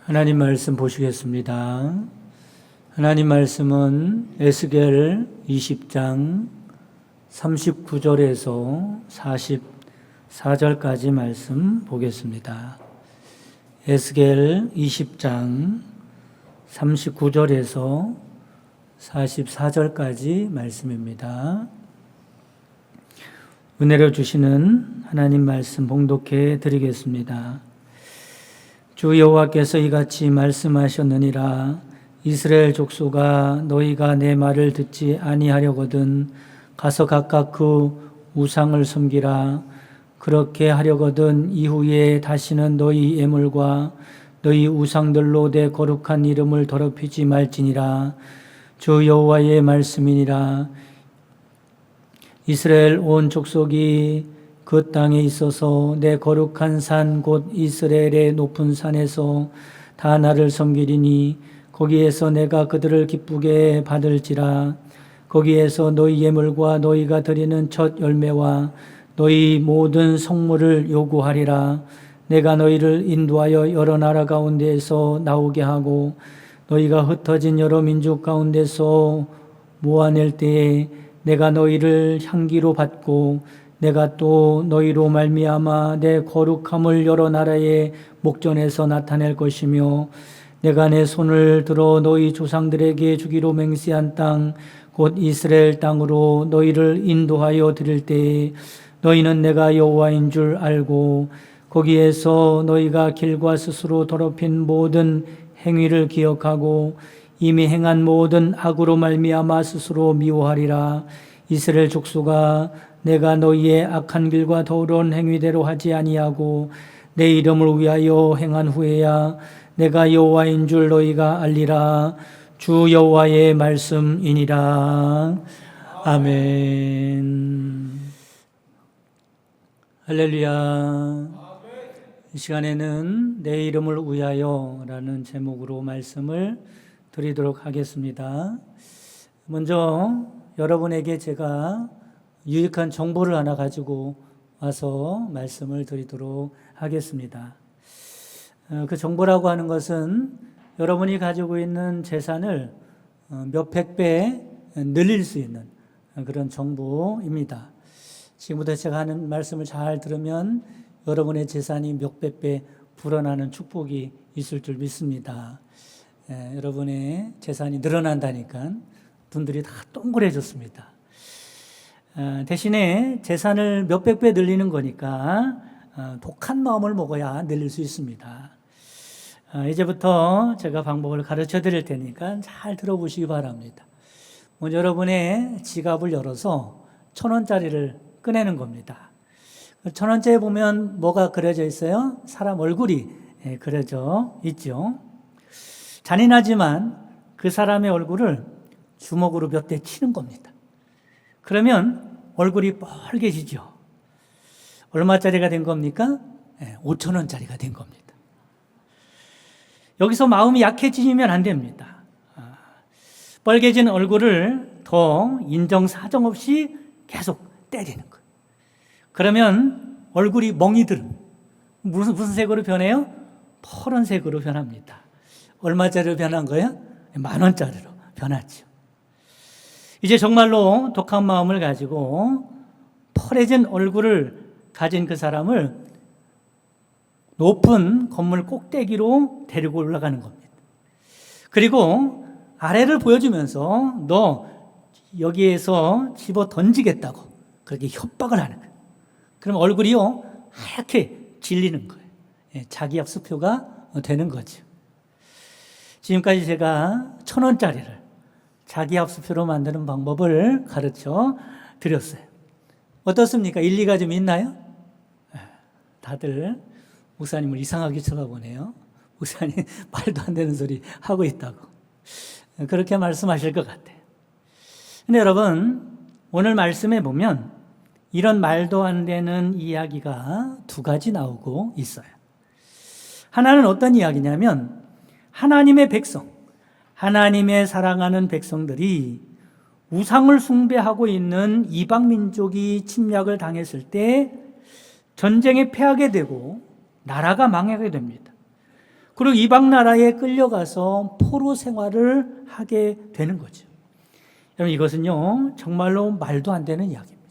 하나님 말씀 보시겠습니다. 하나님 말씀은 에스겔 20장 39절에서 44절까지 말씀 보겠습니다. 에스겔 20장 39절에서 44절까지 말씀입니다. 은혜를 주시는 하나님 말씀 봉독해 드리겠습니다. 주 여호와께서 이같이 말씀하셨느니라. 이스라엘 족속아, 너희가 내 말을 듣지 아니하려거든 가서 각각 그 우상을 섬기라. 그렇게 하려거든 이후에 다시는 너희 예물과 너희 우상들로 내 거룩한 이름을 더럽히지 말지니라. 주 여호와의 말씀이니라. 이스라엘 온 족속이 그 땅에 있어서 내 거룩한 산 곧 이스라엘의 높은 산에서 다 나를 섬기리니 거기에서 내가 그들을 기쁘게 받을지라. 거기에서 너희 예물과 너희가 드리는 첫 열매와 너희 모든 성물을 요구하리라. 내가 너희를 인도하여 여러 나라 가운데에서 나오게 하고 너희가 흩어진 여러 민족 가운데서 모아낼 때에 내가 너희를 향기로 받고 내가 또 너희로 말미암아 내 거룩함을 여러 나라의 목전에서 나타낼 것이며 내가 내 손을 들어 너희 조상들에게 주기로 맹세한 땅 곧 이스라엘 땅으로 너희를 인도하여 드릴 때에 너희는 내가 여호와인 줄 알고 거기에서 너희가 길과 스스로 더럽힌 모든 행위를 기억하고 이미 행한 모든 악으로 말미암아 스스로 미워하리라. 이스라엘 족속아, 내가 너희의 악한 길과 더러운 행위대로 하지 아니하고 내 이름을 위하여 행한 후에야 내가 여호와인 줄 너희가 알리라. 주 여호와의 말씀이니라. 아멘. 할렐루야. 이 시간에는 내 이름을 위하여 라는 제목으로 말씀을 드리도록 하겠습니다. 먼저 여러분에게 제가 유익한 정보를 하나 가지고 와서 말씀을 드리도록 하겠습니다. 그 정보라고 하는 것은 여러분이 가지고 있는 재산을 몇백 배 늘릴 수 있는 그런 정보입니다. 지금부터 제가 하는 말씀을 잘 들으면 여러분의 재산이 몇백 배 불어나는 축복이 있을 줄 믿습니다. 여러분의 재산이 늘어난다니까 분들이 다 동그래졌습니다. 대신에 재산을 몇백 배 늘리는 거니까 독한 마음을 먹어야 늘릴 수 있습니다. 이제부터 제가 방법을 가르쳐 드릴 테니까 잘 들어보시기 바랍니다. 먼저 여러분의 지갑을 열어서 1,000원짜리를 꺼내는 겁니다. 1,000원짜리에 보면 뭐가 그려져 있어요? 사람 얼굴이 그려져 있죠. 잔인하지만 그 사람의 얼굴을 주먹으로 몇 대 치는 겁니다. 그러면 얼굴이 빨개지죠. 얼마짜리가 된 겁니까? 5,000원짜리가 된 겁니다. 여기서 마음이 약해지면 안 됩니다. 빨개진 얼굴을 더 인정사정 없이 계속 때리는 거예요. 그러면 얼굴이 멍이 들어. 무슨 색으로 변해요? 파란색으로 변합니다. 얼마짜리로 변한 거예요? 10,000원짜리로 변하죠. 이제 정말로 독한 마음을 가지고 펄해진 얼굴을 가진 그 사람을 높은 건물 꼭대기로 데리고 올라가는 겁니다. 그리고 아래를 보여주면서 너 여기에서 집어 던지겠다고 그렇게 협박을 하는 거예요. 그럼 얼굴이요 하얗게 질리는 거예요. 자기 압수표가 되는 거죠. 지금까지 제가 1,000원짜리를 자기 압수표로 만드는 방법을 가르쳐 드렸어요. 어떻습니까? 일리가 좀 있나요? 다들 목사님을 이상하게 쳐다보네요. 목사님 말도 안 되는 소리 하고 있다고. 그렇게 말씀하실 것 같아요. 근데 여러분, 오늘 말씀에 보면 이런 말도 안 되는 이야기가 두 가지 나오고 있어요. 하나는 어떤 이야기냐면 하나님의 백성, 하나님의 사랑하는 백성들이 우상을 숭배하고 있는 이방 민족이 침략을 당했을 때 전쟁에 패하게 되고 나라가 망하게 됩니다. 그리고 이방 나라에 끌려가서 포로 생활을 하게 되는 거죠. 여러분, 이것은요 정말로 말도 안 되는 이야기입니다.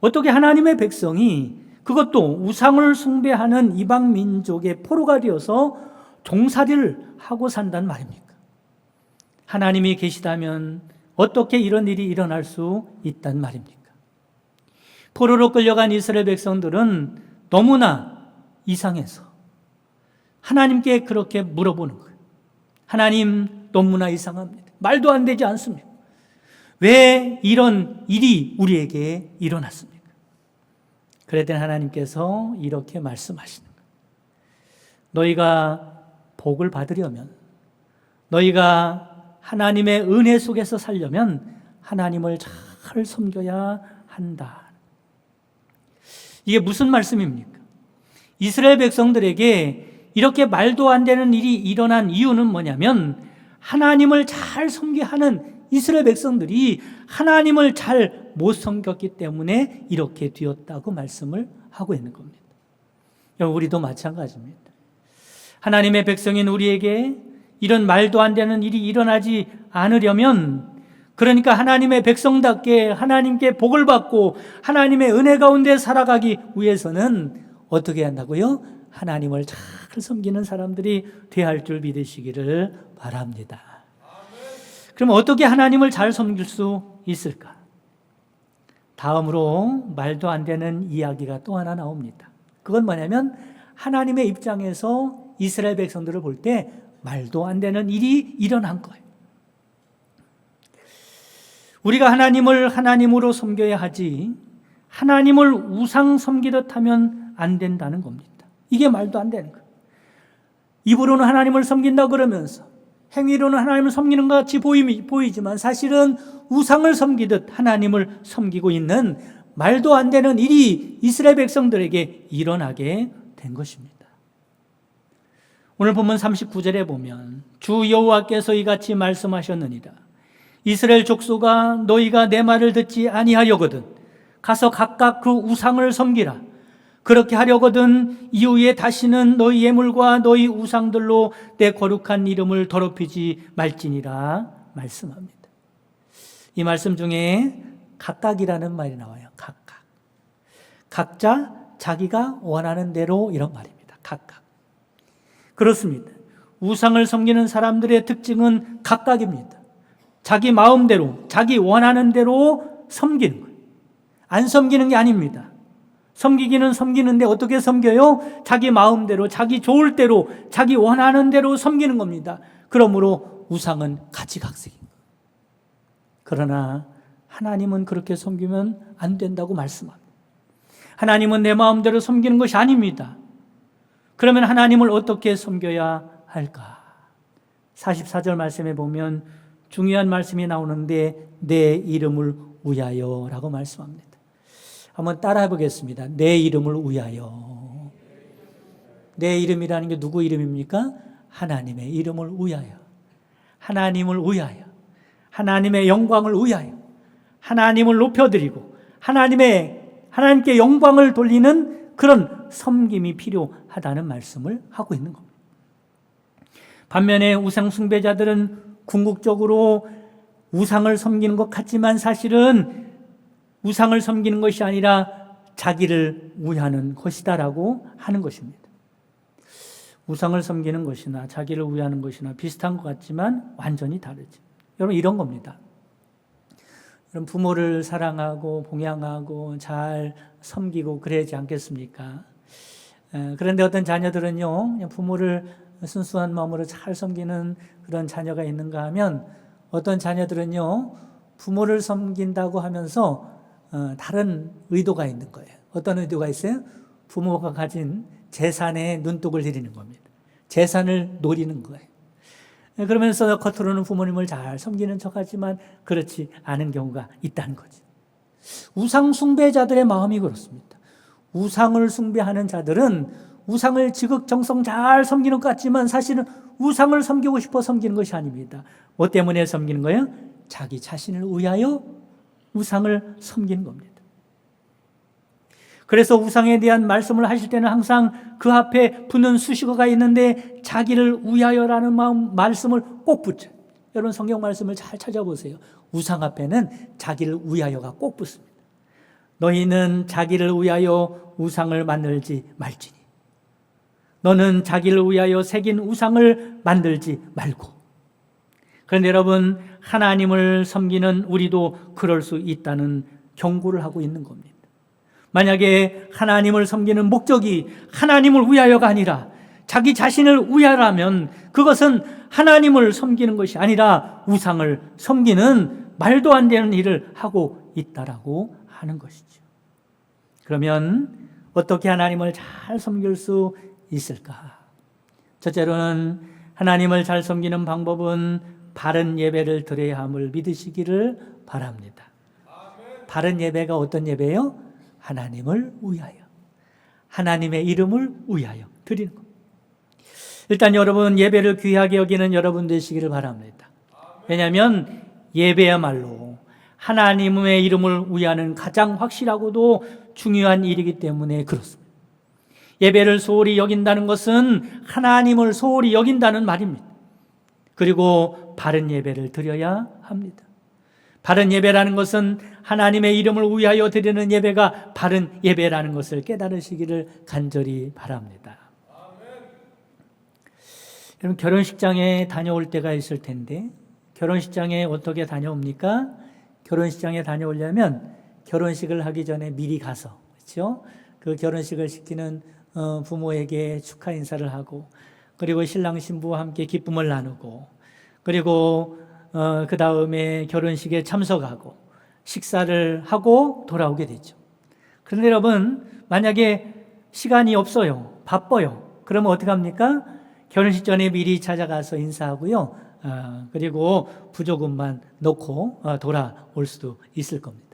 어떻게 하나님의 백성이, 그것도 우상을 숭배하는 이방 민족의 포로가 되어서 종살이를 하고 산단 말입니까? 하나님이 계시다면 어떻게 이런 일이 일어날 수 있단 말입니까? 포로로 끌려간 이스라엘 백성들은 너무나 이상해서 하나님께 그렇게 물어보는 거예요. 하나님, 너무나 이상합니다. 말도 안 되지 않습니까? 왜 이런 일이 우리에게 일어났습니까? 그랬더니 하나님께서 이렇게 말씀하시는 거예요. 너희가 복을 받으려면, 너희가 하나님의 은혜 속에서 살려면 하나님을 잘 섬겨야 한다. 이게 무슨 말씀입니까? 이스라엘 백성들에게 이렇게 말도 안 되는 일이 일어난 이유는 뭐냐면, 하나님을 잘 섬겨야 하는 이스라엘 백성들이 하나님을 잘 못 섬겼기 때문에 이렇게 되었다고 말씀을 하고 있는 겁니다. 우리도 마찬가지입니다. 하나님의 백성인 우리에게 이런 말도 안 되는 일이 일어나지 않으려면, 그러니까 하나님의 백성답게 하나님께 복을 받고 하나님의 은혜 가운데 살아가기 위해서는 어떻게 한다고요? 하나님을 잘 섬기는 사람들이 되어야 할 줄 믿으시기를 바랍니다. 그럼 어떻게 하나님을 잘 섬길 수 있을까? 다음으로 말도 안 되는 이야기가 또 하나 나옵니다. 그건 뭐냐면, 하나님의 입장에서 이스라엘 백성들을 볼 때 말도 안 되는 일이 일어난 거예요. 우리가 하나님을 하나님으로 섬겨야 하지 하나님을 우상 섬기듯 하면 안 된다는 겁니다. 이게 말도 안 되는 거예요. 입으로는 하나님을 섬긴다 그러면서 행위로는 하나님을 섬기는 것 같이 보이지만 사실은 우상을 섬기듯 하나님을 섬기고 있는 말도 안 되는 일이 이스라엘 백성들에게 일어나게 된 것입니다. 오늘 본문 39절에 보면 주 여호와께서 이같이 말씀하셨느니라. 이스라엘 족속아, 너희가 내 말을 듣지 아니하려거든 가서 각각 그 우상을 섬기라. 그렇게 하려거든 이후에 다시는 너희 예물과 너희 우상들로 내 거룩한 이름을 더럽히지 말지니라 말씀합니다. 이 말씀 중에 각각이라는 말이 나와요. 각각. 각자 자기가 원하는 대로, 이런 말입니다. 각각. 그렇습니다. 우상을 섬기는 사람들의 특징은 각각입니다. 자기 마음대로, 자기 원하는 대로 섬기는 거예요. 안 섬기는 게 아닙니다. 섬기기는 섬기는데 어떻게 섬겨요? 자기 마음대로, 자기 좋을 대로, 자기 원하는 대로 섬기는 겁니다. 그러므로 우상은 가지각색인 거예요. 그러나 하나님은 그렇게 섬기면 안 된다고 말씀합니다. 하나님은 내 마음대로 섬기는 것이 아닙니다. 그러면 하나님을 어떻게 섬겨야 할까? 44절 말씀에 보면 중요한 말씀이 나오는데, 내 이름을 위하여 라고 말씀합니다. 한번 따라해 보겠습니다. 내 이름을 위하여. 내 이름이라는 게 누구 이름입니까? 하나님의 이름을 위하여. 하나님을 위하여. 하나님의 영광을 위하여. 하나님을 높여드리고 하나님께 영광을 돌리는 그런 섬김이 필요하다는 말씀을 하고 있는 겁니다. 반면에 우상 숭배자들은 궁극적으로 우상을 섬기는 것 같지만 사실은 우상을 섬기는 것이 아니라 자기를 위하는 것이다라고 하는 것입니다. 우상을 섬기는 것이나 자기를 위하는 것이나 비슷한 것 같지만 완전히 다르죠. 여러분, 이런 겁니다. 여러분, 부모를 사랑하고 봉양하고 잘 섬기고 그래야지 않겠습니까? 그런데 어떤 자녀들은요, 그냥 부모를 순수한 마음으로 잘 섬기는 그런 자녀가 있는가 하면, 어떤 자녀들은요, 부모를 섬긴다고 하면서 다른 의도가 있는 거예요. 어떤 의도가 있어요? 부모가 가진 재산에 눈독을 들이는 겁니다. 재산을 노리는 거예요. 그러면서 겉으로는 부모님을 잘 섬기는 척하지만 그렇지 않은 경우가 있다는 거죠. 우상 숭배자들의 마음이 그렇습니다. 우상을 숭배하는 자들은 우상을 지극정성 잘 섬기는 것 같지만 사실은 우상을 섬기고 싶어 섬기는 것이 아닙니다. 뭐 때문에 섬기는 거예요? 자기 자신을 위하여 우상을 섬기는 겁니다. 그래서 우상에 대한 말씀을 하실 때는 항상 그 앞에 붙는 수식어가 있는데 자기를 위하여라는 말씀을 꼭 붙여요. 여러분 성경 말씀을 잘 찾아보세요. 우상 앞에는 자기를 위하여가 꼭 붙습니다. 너희는 자기를 위하여 우상을 만들지 말지니. 너는 자기를 위하여 새긴 우상을 만들지 말고. 그런데 여러분, 하나님을 섬기는 우리도 그럴 수 있다는 경고를 하고 있는 겁니다. 만약에 하나님을 섬기는 목적이 하나님을 위하여가 아니라 자기 자신을 위하여라면 그것은 하나님을 섬기는 것이 아니라 우상을 섬기는 말도 안 되는 일을 하고 있다라고 하는 것이죠. 그러면 어떻게 하나님을 잘 섬길 수 있을까? 첫째로는 하나님을 잘 섬기는 방법은 바른 예배를 드려야 함을 믿으시기를 바랍니다. 바른 예배가 어떤 예배예요? 하나님을 위하여, 하나님의 이름을 위하여 드리는 겁니다. 일단 여러분 예배를 귀하게 여기는 여러분 되시기를 바랍니다. 왜냐하면 예배야말로 하나님의 이름을 위하는 가장 확실하고도 중요한 일이기 때문에 그렇습니다. 예배를 소홀히 여긴다는 것은 하나님을 소홀히 여긴다는 말입니다. 그리고 바른 예배를 드려야 합니다. 바른 예배라는 것은 하나님의 이름을 위하여 드리는 예배가 바른 예배라는 것을 깨달으시기를 간절히 바랍니다. 여러분 결혼식장에 다녀올 때가 있을 텐데 결혼식장에 어떻게 다녀옵니까? 결혼식장에 다녀오려면 결혼식을 하기 전에 미리 가서, 그렇죠? 그 결혼식을 시키는 부모에게 축하 인사를 하고, 그리고 신랑 신부와 함께 기쁨을 나누고, 그리고 그 다음에 결혼식에 참석하고 식사를 하고 돌아오게 되죠. 그런데 여러분 만약에 시간이 없어요, 바빠요, 그러면 어떻게 합니까? 결혼식 전에 미리 찾아가서 인사하고요, 그리고 부조금만 넣고 돌아올 수도 있을 겁니다.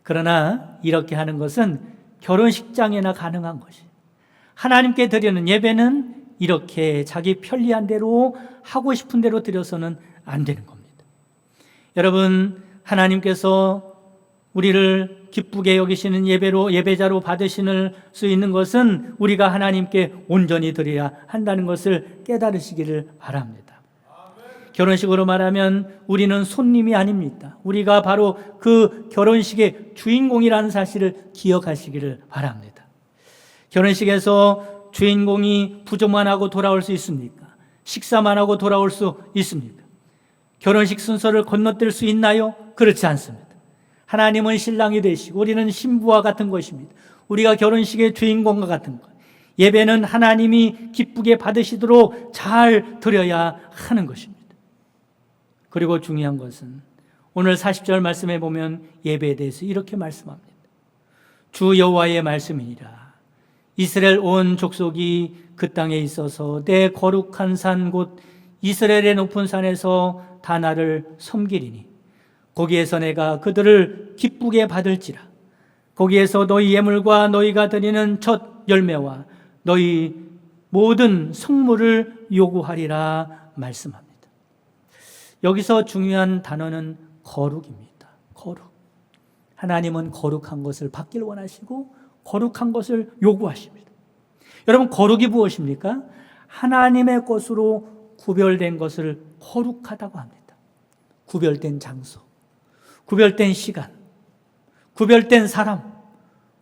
그러나 이렇게 하는 것은 결혼식장에나 가능한 것이에요. 하나님께 드리는 예배는 이렇게 자기 편리한 대로 하고 싶은 대로 드려서는 안 되는 겁니다. 여러분 하나님께서 우리를 기쁘게 여기시는 예배자로 받으실 수 있는 것은 우리가 하나님께 온전히 드려야 한다는 것을 깨달으시기를 바랍니다. 결혼식으로 말하면 우리는 손님이 아닙니다. 우리가 바로 그 결혼식의 주인공이라는 사실을 기억하시기를 바랍니다. 결혼식에서 주인공이 부조만 하고 돌아올 수 있습니까? 식사만 하고 돌아올 수 있습니까? 결혼식 순서를 건너뛸 수 있나요? 그렇지 않습니다. 하나님은 신랑이 되시고 우리는 신부와 같은 것입니다. 우리가 결혼식의 주인공과 같은 것. 예배는 하나님이 기쁘게 받으시도록 잘 드려야 하는 것입니다. 그리고 중요한 것은 오늘 40절 말씀에 보면 예배에 대해서 이렇게 말씀합니다. 주 여호와의 말씀이니라. 이스라엘 온 족속이 그 땅에 있어서 내 거룩한 산 곧 이스라엘의 높은 산에서 다 나를 섬기리니 거기에서 내가 그들을 기쁘게 받을지라. 거기에서 너희 예물과 너희가 드리는 첫 열매와 너희 모든 성물을 요구하리라 말씀합니다. 여기서 중요한 단어는 거룩입니다. 거룩. 하나님은 거룩한 것을 받길 원하시고 거룩한 것을 요구하십니다. 여러분 거룩이 무엇입니까? 하나님의 것으로 구별된 것을 거룩하다고 합니다. 구별된 장소, 구별된 시간, 구별된 사람,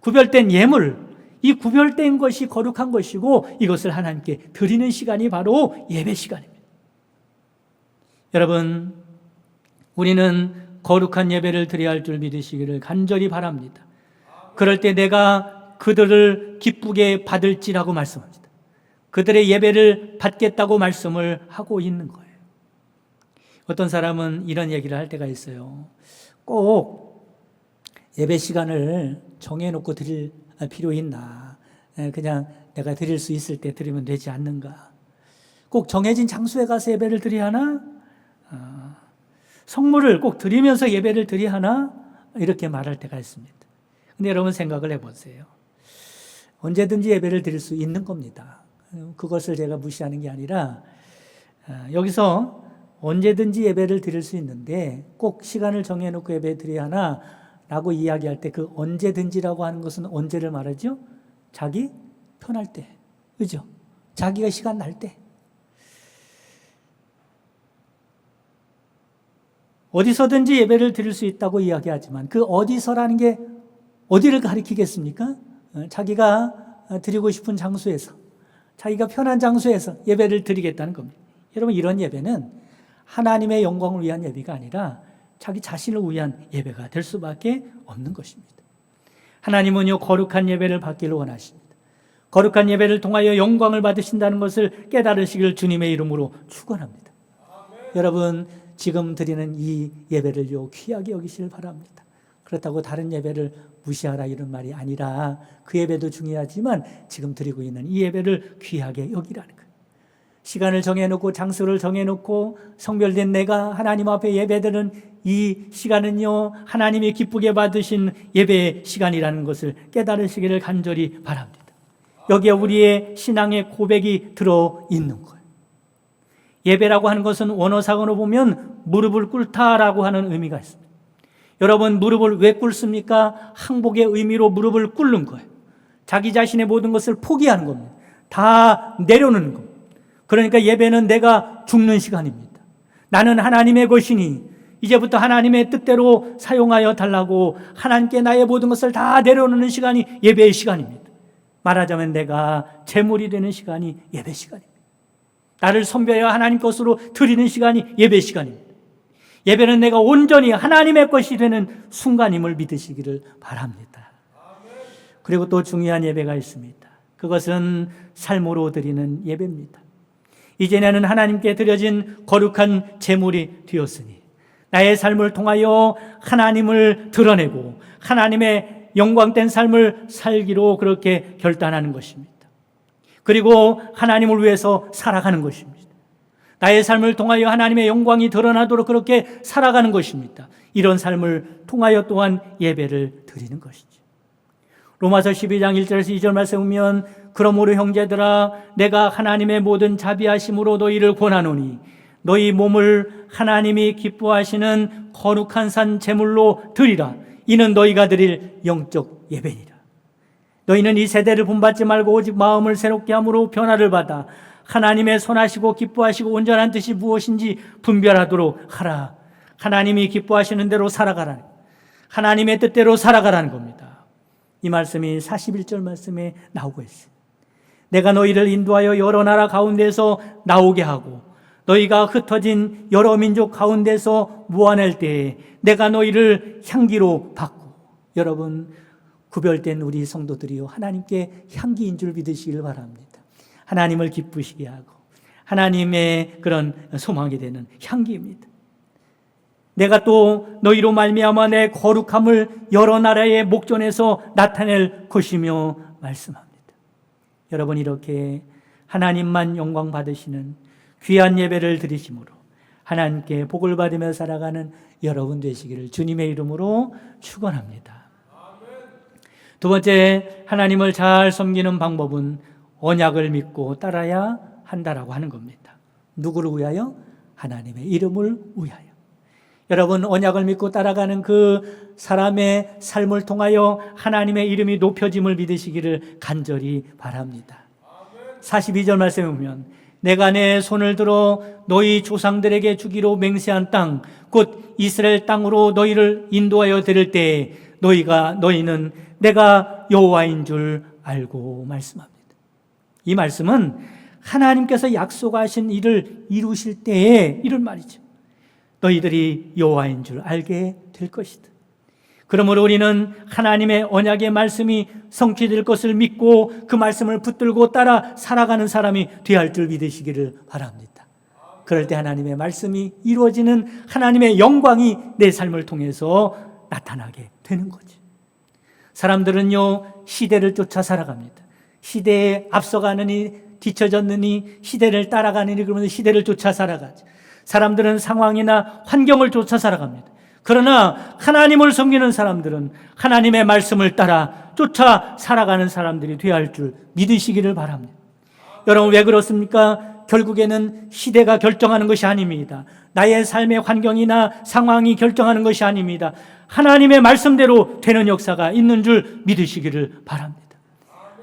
구별된 예물, 이 구별된 것이 거룩한 것이고 이것을 하나님께 드리는 시간이 바로 예배 시간입니다. 여러분, 우리는 거룩한 예배를 드려야 할 줄 믿으시기를 간절히 바랍니다. 그럴 때 내가 그들을 기쁘게 받을지라고 말씀합니다. 그들의 예배를 받겠다고 말씀을 하고 있는 거예요. 어떤 사람은 이런 얘기를 할 때가 있어요. 꼭 예배 시간을 정해놓고 드릴 필요 있나? 그냥 내가 드릴 수 있을 때 드리면 되지 않는가? 꼭 정해진 장소에 가서 예배를 드려야 하나? 성물을 꼭 드리면서 예배를 드려야 하나? 이렇게 말할 때가 있습니다. 근데 여러분 생각을 해보세요. 언제든지 예배를 드릴 수 있는 겁니다. 그것을 제가 무시하는 게 아니라 여기서 언제든지 예배를 드릴 수 있는데 꼭 시간을 정해놓고 예배 드려야 하나? 라고 이야기할 때 그 언제든지라고 하는 것은 언제를 말하죠? 자기 편할 때, 그죠? 자기가 시간 날 때. 어디서든지 예배를 드릴 수 있다고 이야기하지만 그 어디서라는 게 어디를 가리키겠습니까? 자기가 드리고 싶은 장소에서, 자기가 편한 장소에서 예배를 드리겠다는 겁니다. 여러분, 이런 예배는 하나님의 영광을 위한 예배가 아니라 자기 자신을 위한 예배가 될 수밖에 없는 것입니다. 하나님은요, 거룩한 예배를 받기를 원하십니다. 거룩한 예배를 통하여 영광을 받으신다는 것을 깨달으시길 주님의 이름으로 축원합니다. 여러분, 지금 드리는 이 예배를요, 귀하게 여기시길 바랍니다. 그렇다고 다른 예배를 무시하라 이런 말이 아니라 그 예배도 중요하지만 지금 드리고 있는 이 예배를 귀하게 여기라는 거예요. 시간을 정해놓고 장소를 정해놓고 성별된 내가 하나님 앞에 예배드리는 이 시간은요, 하나님이 기쁘게 받으신 예배의 시간이라는 것을 깨달으시기를 간절히 바랍니다. 여기에 우리의 신앙의 고백이 들어있는 거예요. 예배라고 하는 것은 원어상으로 보면 무릎을 꿇다라고 하는 의미가 있습니다. 여러분, 무릎을 왜 꿇습니까? 항복의 의미로 무릎을 꿇는 거예요. 자기 자신의 모든 것을 포기하는 겁니다. 다 내려놓는 겁니다. 그러니까 예배는 내가 죽는 시간입니다. 나는 하나님의 것이니 이제부터 하나님의 뜻대로 사용하여 달라고 하나님께 나의 모든 것을 다 내려놓는 시간이 예배의 시간입니다. 말하자면 내가 제물이 되는 시간이 예배 시간입니다. 나를 선별하여 하나님 것으로 드리는 시간이 예배 시간입니다. 예배는 내가 온전히 하나님의 것이 되는 순간임을 믿으시기를 바랍니다. 그리고 또 중요한 예배가 있습니다. 그것은 삶으로 드리는 예배입니다. 이제 나는 하나님께 드려진 거룩한 제물이 되었으니 나의 삶을 통하여 하나님을 드러내고 하나님의 영광된 삶을 살기로 그렇게 결단하는 것입니다. 그리고 하나님을 위해서 살아가는 것입니다. 나의 삶을 통하여 하나님의 영광이 드러나도록 그렇게 살아가는 것입니다. 이런 삶을 통하여 또한 예배를 드리는 것이죠. 로마서 12장 1절에서 2절 말씀 보면 그러므로 형제들아 내가 하나님의 모든 자비하심으로 너희를 권하노니 너희 몸을 하나님이 기뻐하시는 거룩한 산 제물로 드리라. 이는 너희가 드릴 영적 예배니라. 너희는 이 세대를 본받지 말고 오직 마음을 새롭게 함으로 변화를 받아 하나님의 선하시고 기뻐하시고 온전한 뜻이 무엇인지 분별하도록 하라. 하나님이 기뻐하시는 대로 살아가라는, 하나님의 뜻대로 살아가라는 겁니다. 이 말씀이 41절 말씀에 나오고 있어요. 내가 너희를 인도하여 여러 나라 가운데서 나오게 하고 너희가 흩어진 여러 민족 가운데서 모아낼 때에 내가 너희를 향기로 받고. 여러분, 구별된 우리 성도들이요, 하나님께 향기인 줄 믿으시길 바랍니다. 하나님을 기쁘시게 하고 하나님의 그런 소망이 되는 향기입니다. 내가 또 너희로 말미암아 내 거룩함을 여러 나라의 목전에서 나타낼 것이며 말씀합니다. 여러분, 이렇게 하나님만 영광 받으시는 귀한 예배를 드리심으로 하나님께 복을 받으며 살아가는 여러분 되시기를 주님의 이름으로 축원합니다. 두 번째, 하나님을 잘 섬기는 방법은 언약을 믿고 따라야 한다라고 하는 겁니다. 누구를 위하여? 하나님의 이름을 위하여. 여러분, 언약을 믿고 따라가는 그 사람의 삶을 통하여 하나님의 이름이 높여짐을 믿으시기를 간절히 바랍니다. 42절 말씀에 보면 내가 내 손을 들어 너희 조상들에게 주기로 맹세한 땅 곧 이스라엘 땅으로 너희를 인도하여 드릴 때에 너희는 내가 여호와인 줄 알고 말씀합니다. 이 말씀은 하나님께서 약속하신 일을 이루실 때에 이런 말이죠. 너희들이 여호와인 줄 알게 될 것이다. 그러므로 우리는 하나님의 언약의 말씀이 성취될 것을 믿고 그 말씀을 붙들고 따라 살아가는 사람이 되어야 할 줄 믿으시기를 바랍니다. 그럴 때 하나님의 말씀이 이루어지는 하나님의 영광이 내 삶을 통해서 나타나게 되는 거죠. 사람들은요, 시대를 쫓아 살아갑니다. 시대에 앞서가느니 뒤처졌느니 시대를 따라가느니 그러면서 시대를 쫓아 살아가죠. 사람들은 상황이나 환경을 쫓아 살아갑니다. 그러나 하나님을 섬기는 사람들은 하나님의 말씀을 따라 쫓아 살아가는 사람들이 되어야 할 줄 믿으시기를 바랍니다. 여러분, 왜 그렇습니까? 결국에는 시대가 결정하는 것이 아닙니다. 나의 삶의 환경이나 상황이 결정하는 것이 아닙니다. 하나님의 말씀대로 되는 역사가 있는 줄 믿으시기를 바랍니다.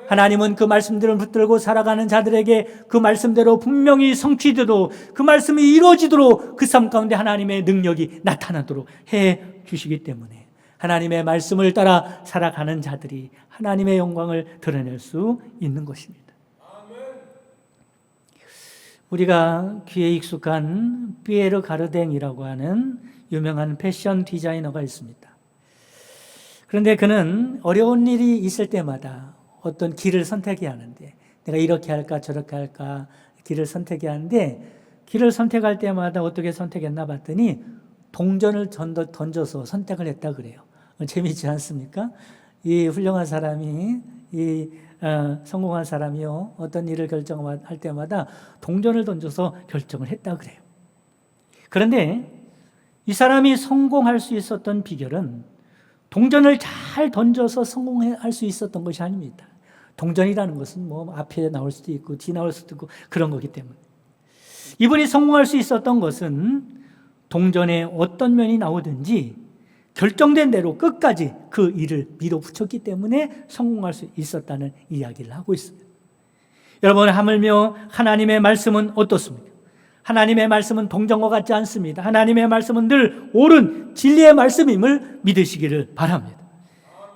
하나님은 그 말씀들을 붙들고 살아가는 자들에게 그 말씀대로 분명히 성취되도록, 그 말씀이 이루어지도록 그 삶 가운데 하나님의 능력이 나타나도록 해 주시기 때문에 하나님의 말씀을 따라 살아가는 자들이 하나님의 영광을 드러낼 수 있는 것입니다. 우리가 귀에 익숙한 피에르 가르댕이라고 하는 유명한 패션 디자이너가 있습니다. 그런데 그는 어려운 일이 있을 때마다 어떤 길을 선택해야 하는데, 내가 이렇게 할까 저렇게 할까 길을 선택해야 하는데, 길을 선택할 때마다 어떻게 선택했나 봤더니 동전을 던져서 선택을 했다 그래요. 재미있지 않습니까? 이 훌륭한 사람이, 성공한 사람이요, 어떤 일을 결정할 때마다 동전을 던져서 결정을 했다 그래요. 그런데 이 사람이 성공할 수 있었던 비결은 동전을 잘 던져서 성공할 수 있었던 것이 아닙니다. 동전이라는 것은 뭐 앞에 나올 수도 있고 뒤 나올 수도 있고 그런 거기 때문에, 이분이 성공할 수 있었던 것은 동전에 어떤 면이 나오든지 결정된 대로 끝까지 그 일을 밀어붙였기 때문에 성공할 수 있었다는 이야기를 하고 있습니다. 여러분, 하물며 하나님의 말씀은 어떻습니까? 하나님의 말씀은 동전과 같지 않습니다. 하나님의 말씀은 늘 옳은 진리의 말씀임을 믿으시기를 바랍니다.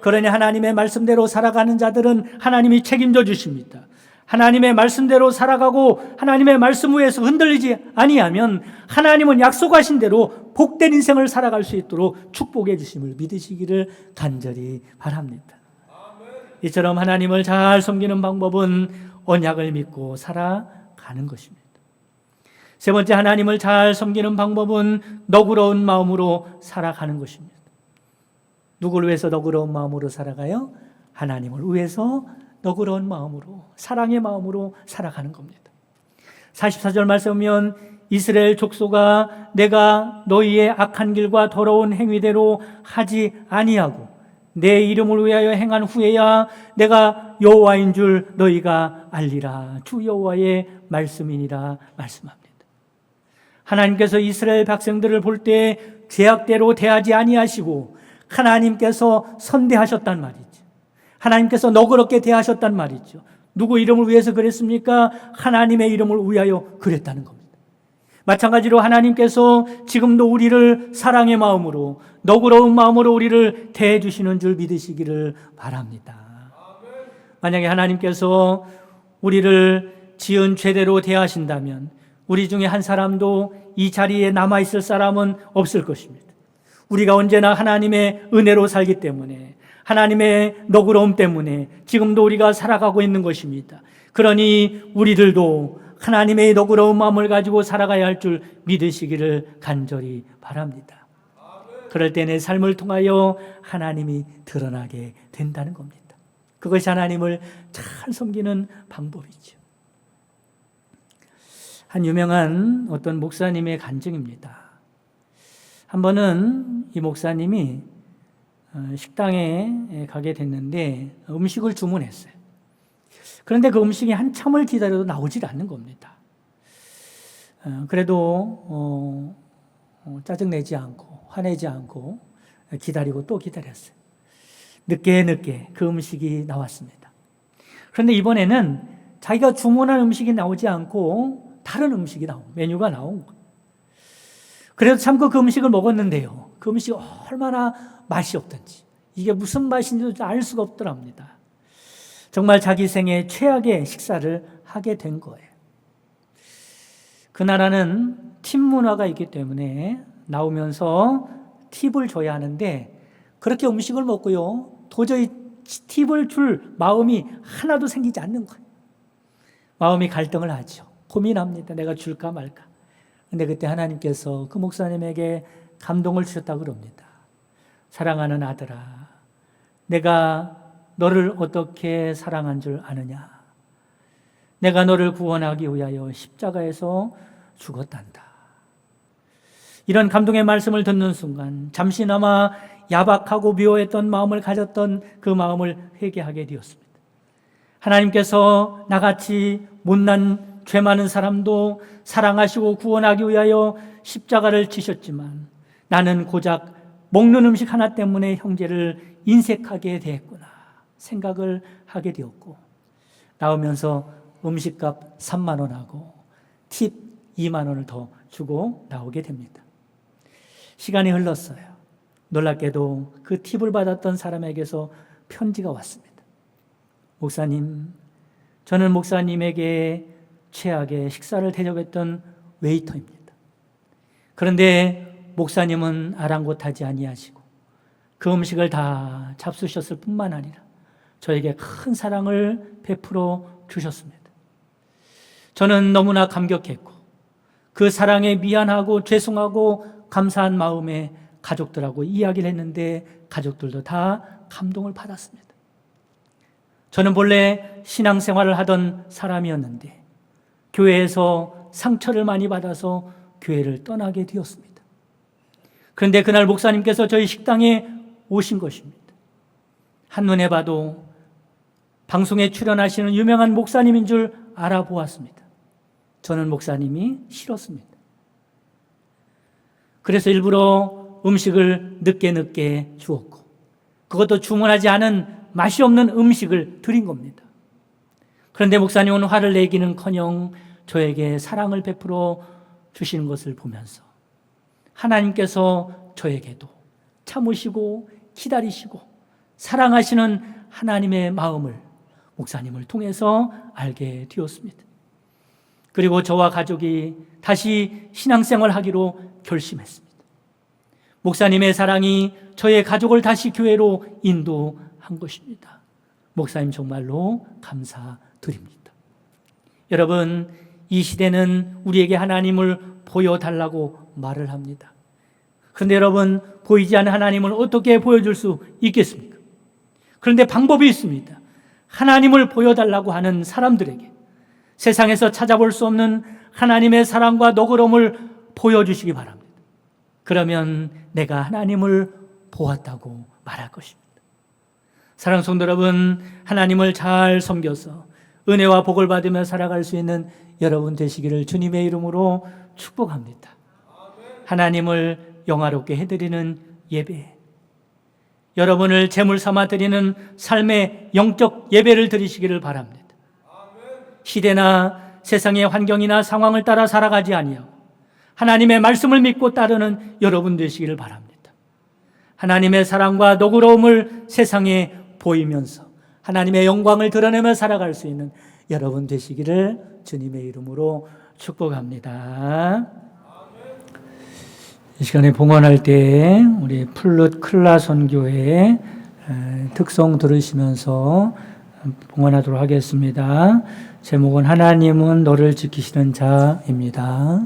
그러니 하나님의 말씀대로 살아가는 자들은 하나님이 책임져 주십니다. 하나님의 말씀대로 살아가고 하나님의 말씀 위에서 흔들리지 아니하면 하나님은 약속하신 대로 복된 인생을 살아갈 수 있도록 축복해 주심을 믿으시기를 간절히 바랍니다. 이처럼 하나님을 잘 섬기는 방법은 언약을 믿고 살아가는 것입니다. 세 번째, 하나님을 잘 섬기는 방법은 너그러운 마음으로 살아가는 것입니다. 누구를 위해서 너그러운 마음으로 살아가요? 하나님을 위해서 너그러운 마음으로, 사랑의 마음으로 살아가는 겁니다. 44절 말씀 보면 이스라엘 족속아, 내가 너희의 악한 길과 더러운 행위대로 하지 아니하고 내 이름을 위하여 행한 후에야 내가 여호와인 줄 너희가 알리라. 주 여호와의 말씀이니라 말씀합니다. 하나님께서 이스라엘 백성들을 볼 때 죄악대로 대하지 아니하시고 하나님께서 선대하셨단 말이죠. 하나님께서 너그럽게 대하셨단 말이죠. 누구 이름을 위해서 그랬습니까? 하나님의 이름을 위하여 그랬다는 겁니다. 마찬가지로 하나님께서 지금도 우리를 사랑의 마음으로, 너그러운 마음으로 우리를 대해 주시는 줄 믿으시기를 바랍니다. 만약에 하나님께서 우리를 지은 죄대로 대하신다면 우리 중에 한 사람도 이 자리에 남아있을 사람은 없을 것입니다. 우리가 언제나 하나님의 은혜로 살기 때문에, 하나님의 너그러움 때문에 지금도 우리가 살아가고 있는 것입니다. 그러니 우리들도 하나님의 너그러운 마음을 가지고 살아가야 할 줄 믿으시기를 간절히 바랍니다. 그럴 때 내 삶을 통하여 하나님이 드러나게 된다는 겁니다. 그것이 하나님을 잘 섬기는 방법이죠. 한 유명한 어떤 목사님의 간증입니다. 한 번은 이 목사님이 식당에 가게 됐는데 음식을 주문했어요. 그런데 그 음식이 한참을 기다려도 나오질 않는 겁니다. 그래도 짜증내지 않고 화내지 않고 기다리고 또 기다렸어요. 늦게 그 음식이 나왔습니다. 그런데 이번에는 자기가 주문한 음식이 나오지 않고 다른 음식이 메뉴가 나온 거예요. 그래도 참고 그 음식을 먹었는데요, 그 음식이 얼마나 맛이 없던지, 이게 무슨 맛인지 알 수가 없더랍니다. 정말 자기 생애 최악의 식사를 하게 된 거예요. 그 나라는 팁 문화가 있기 때문에 나오면서 팁을 줘야 하는데 그렇게 음식을 먹고요, 도저히 팁을 줄 마음이 하나도 생기지 않는 거예요. 마음이 갈등을 하죠. 고민합니다. 내가 줄까 말까. 근데 그때 하나님께서 그 목사님에게 감동을 주셨다고 그럽니다. 사랑하는 아들아, 내가 너를 어떻게 사랑한 줄 아느냐? 내가 너를 구원하기 위하여 십자가에서 죽었단다. 이런 감동의 말씀을 듣는 순간 잠시나마 야박하고 미워했던 마음을 가졌던 그 마음을 회개하게 되었습니다. 하나님께서 나같이 못난 죄 많은 사람도 사랑하시고 구원하기 위하여 십자가를 지셨지만 나는 고작 먹는 음식 하나 때문에 형제를 인색하게 대했구나 생각을 하게 되었고, 나오면서 음식값 3만 원 하고 팁 2만 원을 더 주고 나오게 됩니다. 시간이 흘렀어요. 놀랍게도 그 팁을 받았던 사람에게서 편지가 왔습니다. 목사님, 저는 목사님에게 최악의 식사를 대접했던 웨이터입니다. 그런데 목사님은 아랑곳하지 아니하시고 그 음식을 다 잡수셨을 뿐만 아니라 저에게 큰 사랑을 베풀어 주셨습니다. 저는 너무나 감격했고 그 사랑에 미안하고 죄송하고 감사한 마음에 가족들하고 이야기를 했는데 가족들도 다 감동을 받았습니다. 저는 본래 신앙생활을 하던 사람이었는데 교회에서 상처를 많이 받아서 교회를 떠나게 되었습니다. 그런데 그날 목사님께서 저희 식당에 오신 것입니다. 한눈에 봐도 방송에 출연하시는 유명한 목사님인 줄 알아보았습니다. 저는 목사님이 싫었습니다. 그래서 일부러 음식을 늦게 주었고 그것도 주문하지 않은 맛이 없는 음식을 드린 겁니다. 그런데 목사님은 화를 내기는커녕 저에게 사랑을 베풀어 주시는 것을 보면서 하나님께서 저에게도 참으시고 기다리시고 사랑하시는 하나님의 마음을 목사님을 통해서 알게 되었습니다. 그리고 저와 가족이 다시 신앙생활을 하기로 결심했습니다. 목사님의 사랑이 저의 가족을 다시 교회로 인도한 것입니다. 목사님 정말로 감사드립니다. 여러분, 이 시대는 우리에게 하나님을 보여달라고 말을 합니다. 그런데 여러분, 보이지 않는 하나님을 어떻게 보여줄 수 있겠습니까? 그런데 방법이 있습니다. 하나님을 보여달라고 하는 사람들에게 세상에서 찾아볼 수 없는 하나님의 사랑과 너그러움을 보여주시기 바랍니다. 그러면 내가 하나님을 보았다고 말할 것입니다. 사랑하는 성도 여러분, 하나님을 잘 섬겨서 은혜와 복을 받으며 살아갈 수 있는 여러분 되시기를 주님의 이름으로 축복합니다. 하나님을 영화롭게 해드리는 예배, 여러분을 제물 삼아 드리는 삶의 영적 예배를 드리시기를 바랍니다. 시대나 세상의 환경이나 상황을 따라 살아가지 아니하고 하나님의 말씀을 믿고 따르는 여러분 되시기를 바랍니다. 하나님의 사랑과 너그러움을 세상에 보이면서 하나님의 영광을 드러내며 살아갈 수 있는 여러분 되시기를 주님의 이름으로 축복합니다. 이 시간에 봉헌할 때 우리 플룻 클라 선교회의 특송 들으시면서 봉헌하도록 하겠습니다. 제목은 하나님은 너를 지키시는 자입니다.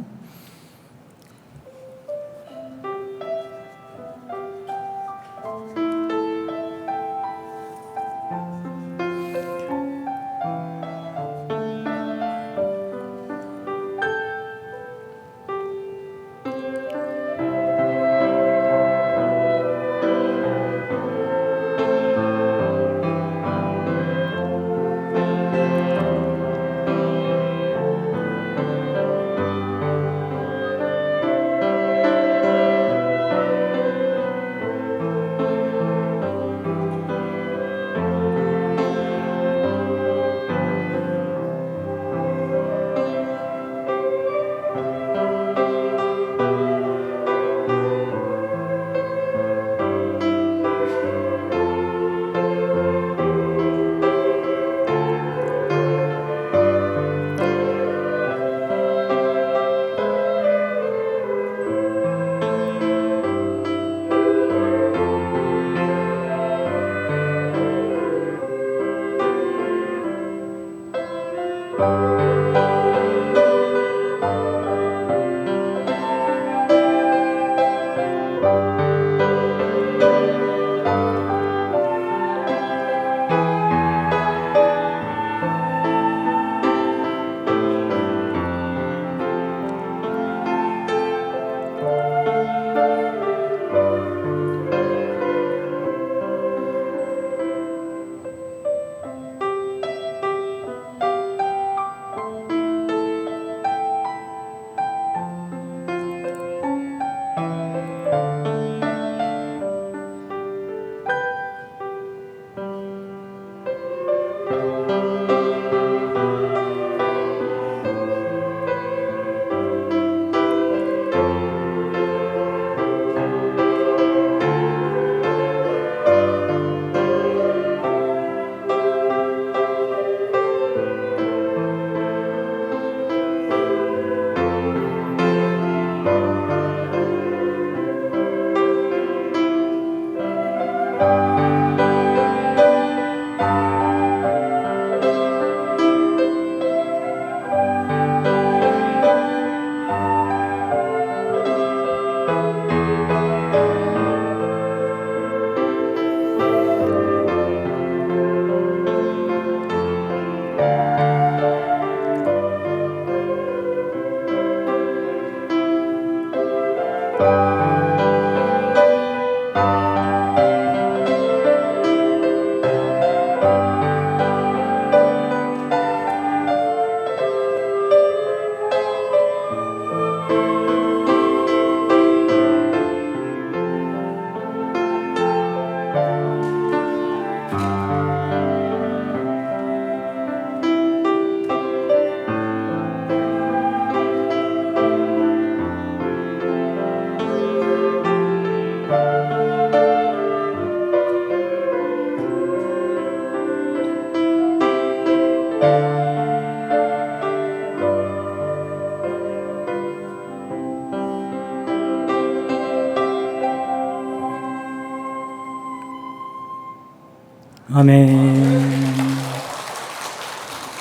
아멘.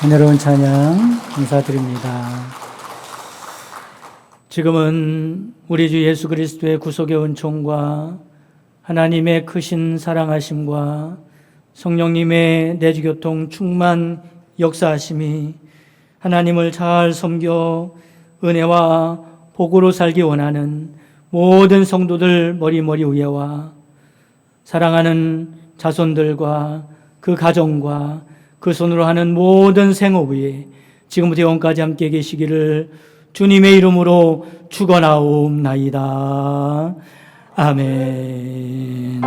은혜로운 찬양 감사드립니다. 지금은 우리 주 예수 그리스도의 구속의 은총과 하나님의 크신 사랑하심과 성령님의 내주교통 충만 역사하심이 하나님을 잘 섬겨 은혜와 복으로 살기 원하는 모든 성도들 머리 위에와 사랑하는 자손들과 그 가정과 그 손으로 하는 모든 생업 위에 지금부터 영원까지 함께 계시기를 주님의 이름으로 축원하옵나이다. 아멘.